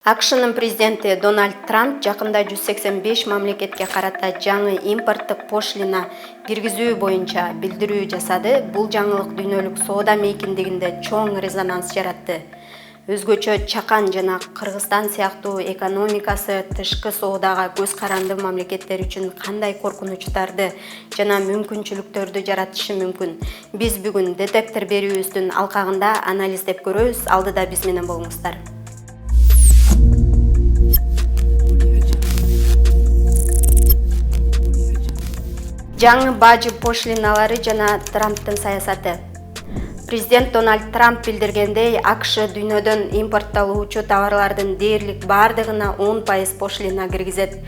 AQSh'nын президенти Дональд Трамп жакында 185 мамлекетке карата жаңы импорттук пошлина киргизүү боюнча билдирүү жасады. Бул жаңылык дүйнөлүк соода мейкиндигинде чоң резонанс жаратты. Өзгөчө Чакан жана Кыргызстан сыяктуу экономикасы тышкы соодага көз каранды мамлекеттер үчүн кандай коркунучтарды жана мүмкүнчүлүктөрдү жаратышы мүмкүн? Биз бүгүн детектор берүүбүздүн алкагында анализдеп көрөбүз. Алдыда биз менен болуңуздар. Жаңы бажы пошлиналары жана Трамптын саясаты. Президент Дональд Трамп билдиргендей, AQSh дүйнөдөн импорттолуучу товарлардын дээрлик бардыгына 10% пошлина киргизет.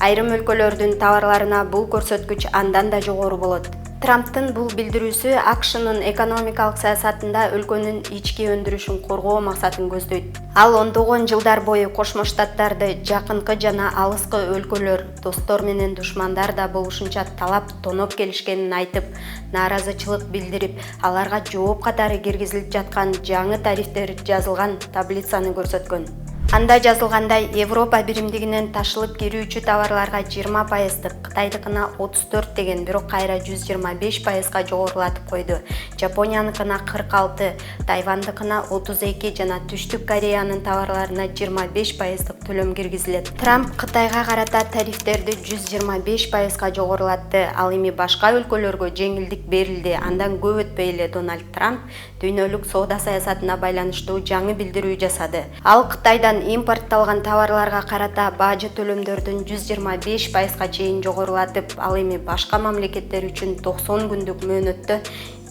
Айрым өлкөлөрдүн товарларына бул көрсөткүч андан да жогору болот. Трамптын бул билдирүүсү AQSh'нын экономикалык саясатында өлкөнүн ички өндүрүшүн коргоо максатын көздөйт. Ал ондогон жылдар бою Кошмо Штаттарды жакынкы жана алыскы өлкөлөр, достор менен душмандар да болушунча талап тоноп келишкенин айтып, нааразычылык билдирип, аларга жооп катары киргизилип жаткан жаңы тарифтер жазылган таблицаны көрсөткөн. Анда жазылгандай, Европа биримдигинен ташылып кирүүчү товарларга 20%, Кытайдыкына 34 деген, бирок кайра 125%га жогорулатып койду. Жапонияныкына 46, Тайвандыкына 32 жана Түштүк Кореянын товарларына 25% төлөм киргизилет. Трамп Кытайга карата тарифтерди 125%га жогорулатты. Ал эми башка өлкөлөргө жеңилдик берилди. Андан көп өтпөй эле Дональд Трамп дүйнөлүк соода саясатына байланыштуу жаңы билдирүү жасады. Ал Кытайдан импортталган товарларга карата бажы төлөмдөрдүн 125%га чейин жогорулатып, ал эми башка мамлекеттер үчүн 90 күндүк мөөнөттө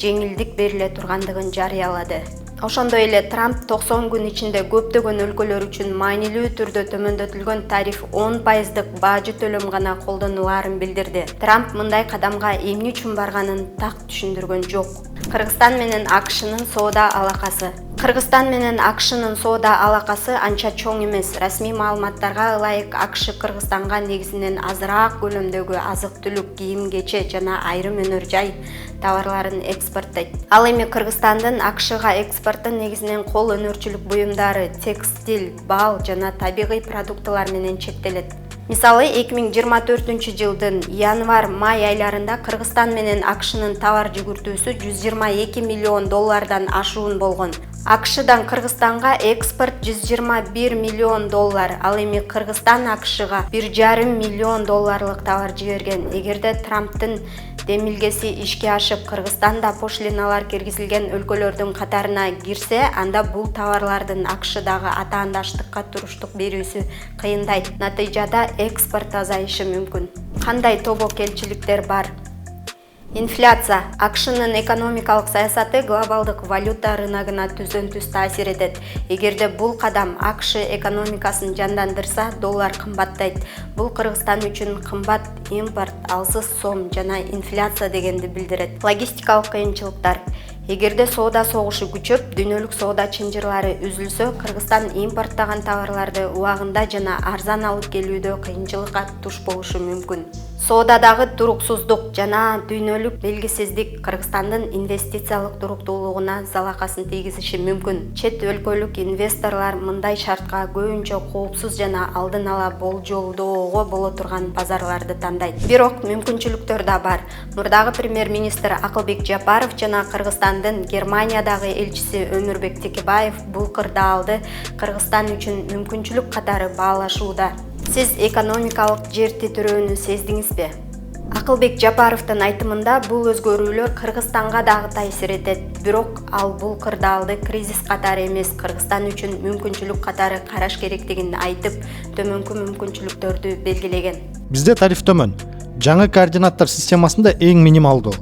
жеңилдик бериле тургандыгын жарыялады. Ошондой эле Трамп 90 күн ичинде көптөгөн өлкөлөр үчүн маанилүү түрдө төмөндөтүлгөн тариф 10%дык бажы төлөм гана колдонулаарын билдирди. Трамп мындай кадамга эмне үчүн барганын так түшүндүргөн жок. Кыргызстан менен AQSh'нын соода алакасы. Кыргызстан менен AQSh'нын соода алакасы анча чоң эмес. Расмий маалыматтарга ылайык, AQSh Кыргызстанга негизинен азыраак көлөмдөгү азык-түлүк, кийим-кече жана айрым өнөр жай товарларын экспорттойт. Ал эми Кыргызстандын AQShга экспорту негизинен кол өнөрчүлүк буюмдары, текстиль, бал жана табигый продуктылар менен чектелет. Мисалы, 2024 жылдын январь-май айларында Кыргызстан менен AQShнын товар жүгүртүүсү $122 миллион ашуун болгон. AQShдан Кыргызстанга экспорт $121 миллион. Ал эми Кыргызстан AQShга $1,5 миллион товар жиберген. Эгерде Трамптын демилгеси ишке ашып, Кыргызстанда пошлиналар киргизилген өлкөлөрдүн катарына кирсе, анда бул товарлардын AQShdагы атаандаштыкка туруштук берүүсү кыйындайт. Натыйжада экспорт азайышы мүмкүн. Кандай тобокелчиликтер бар? Инфляция. AQShнын экономикалык саясаты глобалдык валюта рыногуна түздөн-түз таасир этет. Эгерде бул кадам AQSh экономикасын жандандырса, доллар кымбаттайт. Бул Кыргызстан үчүн кымбат импорт, алсыз сом жана инфляция дегенди билдирет. Логистикалык кыйынчылыктар. Эгерде соода согушу күчөп, дүйнөлүк соода чынжырлары үзүлсө, Кыргызстан импорттогон товарларды убагында жана арзан алып келүүдө кыйынчылыкка туш болушу мүмкүн. Соодадагы туруксуздук жана дүйнөлүк белгисиздик Кыргызстандын инвестициялык туруктуулугуна залакасын тийгизиши мүмкүн. Чет өлкөлүк инвесторлор мындай шартка көбүнчө коопсуз жана алдын ала болжолдоого боло турган базарларды тандайт. Бирок мүмкүнчүлүктөр да бар. Мурдагы премьер-министр Акылбек Жапаров жана Кыргызстандын Германиядагы элчиси Өмүрбек Текебаев бул кырдаалды Кыргызстан үчүн мүмкүнчүлүк катары баалашууда. Сиз экономикалык жер титирөөнү сездиңизби? Акылбек Жапаровдун айтымында бул өзгөрүүлөр Кыргызстанга дагы таасир этет. Бирок ал бул кырдаалды кризис катары эмес, Кыргызстан үчүн мүмкүнчүлүк катары караш керектигин айтып, төмөнкү мүмкүнчүлүктөрдү белгилеген. Бизде тариф төмөн. Жаңы координаттар системасында эң минималдуу.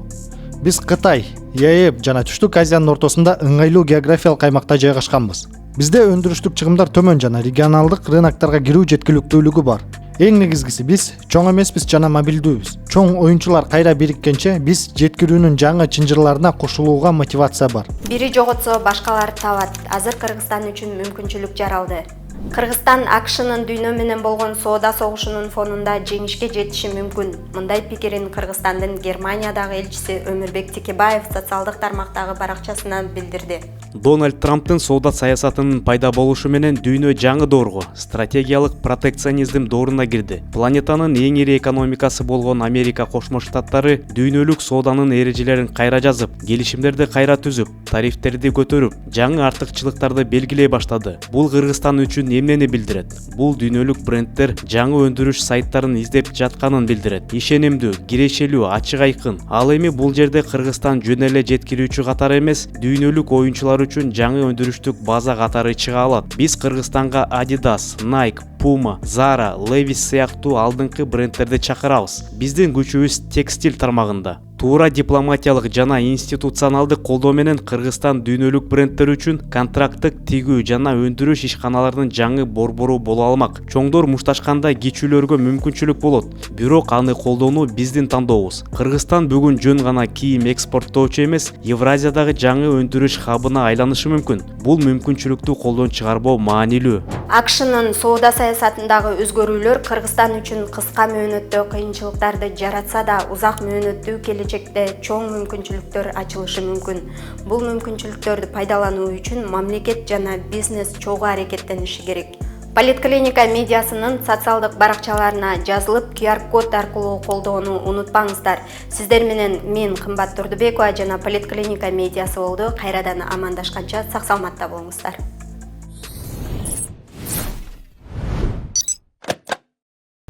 Биз Кытай, ЕЭ жана Түштүк Азиянын ортосунда ыңгайлуу географиялык аймакта жайгашканбыз. Бизде өндүрүштүк чыгымдар төмөн жана регионалдык рынокторго кирүү жеткиликтүүлүгү бар. Эң негизгиси, биз чоң эмеспиз жана мобилдүүбүз. Чоң оюнчулар кайра бириккенче биз жеткирүүнүн жаңы чынжырларына кошулууга мотивация бар. Бири жоготсо башкалар табат. Азыр Кыргызстан үчүн мүмкүнчүлүк жаралды. Кыргызстан АКШнын дүйнө менен болгон соода согушунун фонунда жеңишке жетиши мүмкүн. Мындай пикирин Кыргызстандын Германиядагы элчиси Өмүрбек Текебаев социалдык тармактагы баракчасына билдирди. Дональд Трамптын соода саясатынын пайда болушу менен дүйнө жаңы доорго, стратегиялык протекционизм дооруна кирди. Планетанын эң ири экономикасы болгон Америка Кошмо Штаттары дүйнөлүк сооданын эрежелерин кайра жазып, келишимдерди кайра түзүп, тарифтерди көтөрүп, жаңы артыкчылыктарды белгилей баштады. Бул Кыргызстан үчүн эмнени билдирет? Бул дүйнөлүк бренддер жаңы өндүрүш сайттарын издеп жатканын билдирет. Ишенимдүү, кирешелүү, ачык айкын. Ал эми бул жерде Кыргызстан жөн эле жеткирүүчү катары эмес, дүйнөлүк оюнчулар үчүн жаңы өндүрүштүк база катары чыга алат. Биз Кыргызстанга Adidas, Nike, Puma, Zara, Levi's сыяктуу алдыңкы брендтерди чакырабыз. Биздин күчүбүз текстиль тармагында. Туура дипломатиялык жана институционалдык колдоо менен Кыргызстан дүйнөлүк брендтер үчүн контракттык тигүү жана өндүрүш ишканаларынын жаңы борбору боло алмак. Чоңдор мушташканда кичүүлөргө мүмкүнчүлүк болот. Бирок аны колдоону биздин тандообуз. Кыргызстан бүгүн жөн гана кийим экспорттоочу эмес, Евразиядагы жаңы өндүрүш хабына айланышы мүмкүн. Бул мүмкүнчүлүктү колдон чыгарбоо маанилүү. АКШнын соода саясатындагы өзгөрүүлөр Кыргызстан үчүн кыска мөөнөттө кыйынчылыктарды жаратса да, узак мөөнөттүү келечекте чоң мүмкүнчүлүктөр ачылышы мүмкүн. Бул мүмкүнчүлүктөрдү пайдалануу үчүн мамлекет жана бизнес чогуу аракеттениши керек. Политклиника медиасынын социалдык баракчаларына жазылып, QR-код аркылуу колдоону унутпаңыздар. Сиздер менен мен Кымбат Турдубекова жана Политклиника медиасы болду. Кайрадан амандашканча сак саламатта болуңуздар.